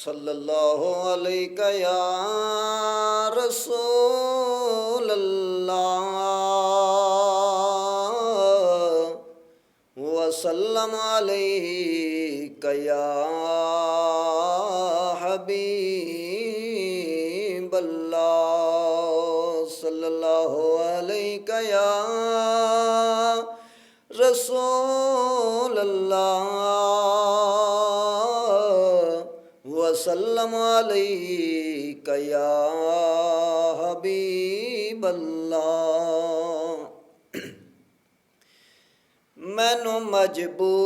صلی اللہ علیہ یا رسول اللہ وسلم علیہ یا حبیب اللہ صلی اللہ علیہ یا رسول اللہ وسلم علیک یا حبیب اللہ مینوں مجبوریاں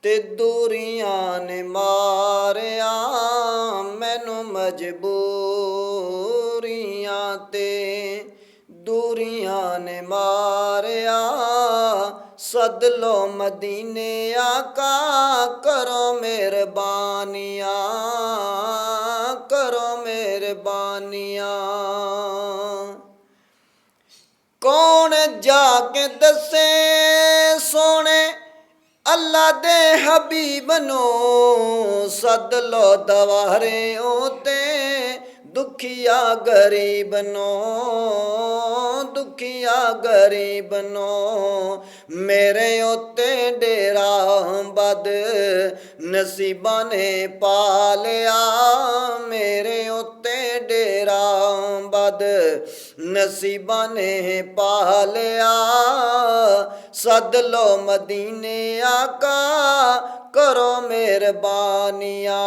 تے دوریاں نے ماریا مینوں مجبوریاں تے دوریاں نے ماریا سد لو مدینے آقا کرو مہربانیاں کرو مہربانیاں کون جا کے دسے سونے اللہ دے حبیب نو سد لو دوارے اوتے دکھیا غریب نو دکھیا غریب نو میرے اوتے ڈیرا بد نصیباں نے پالیا میرے اوتے ڈیرا بد نصیباں نے پالیا سد لو مدینے آقا کرو مہربانیاں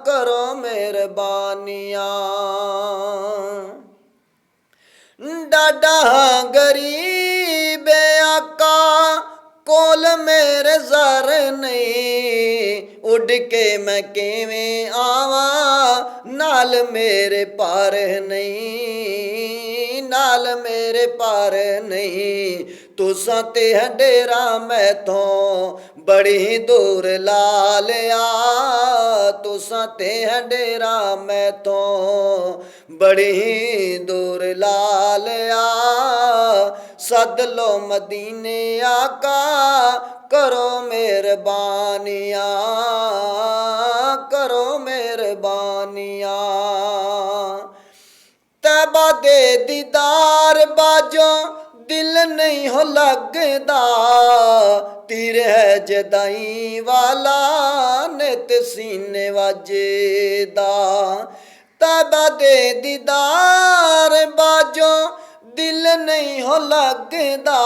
کرو مہربانیاں ڈاڈا غریب آقا کول میرے زر نہیں اڈ کے میں کیویں آواں نال میرے پار نہیں نال میرے پار نہیں تساں تے ڈیرا میں تو بڑی دور لا لیا تساں تے ڈیرا میں تو بڑی دور لا لیا سد لو مدینے آقا کرو مہربانیاں کرو مہربانیاں طیبہ دے دیدار باجو دل نہیں ہو لگدا تیر ہے جدائی والا نت سینے وجدا طیبہ دے دیدار باجو دل نہیں ہو لگدا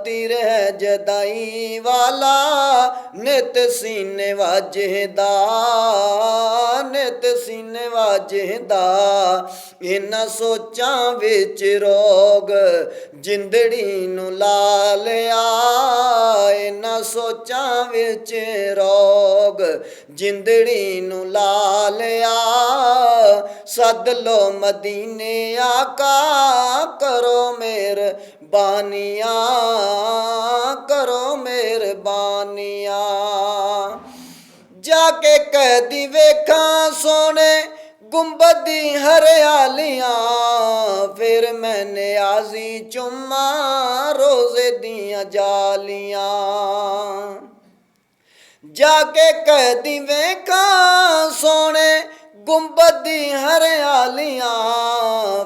تیر ہے جدائی والا نت سینے وجدا نت سینے وجدا انہاں سوچاں وچ روگ جندڑی نو لا لیا انہاں سوچاں وچ روگ جندڑی نو لا لیا سد لو مدینے آقا کرو مہربانیاں کرو مہربانیاں جا کے قیدی ویکھاں سونے گنبد دی ہریالیاں پھر میں نیازی چما روزے دیاں جالیاں جا کے قیدی ویکھاں سونے گنبد دی ہریالیاں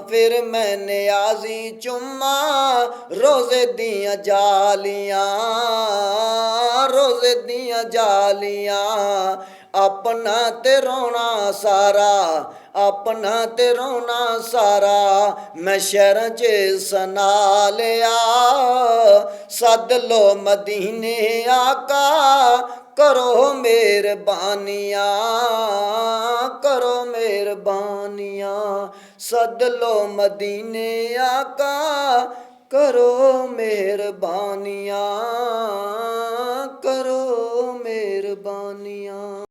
پھر میں نیازی چما روزے دیاں جالیاں روزے دیاں جالیاں اپنا تے رونا سارا اپنا تے رونا سارا میں شہراں چ سنا لیا سد لو مدینے آقا کرو مہربانیاں کرو مہربانیاں سد لو مدینے آقا کرو مہربانیاں کرو مہربانیاں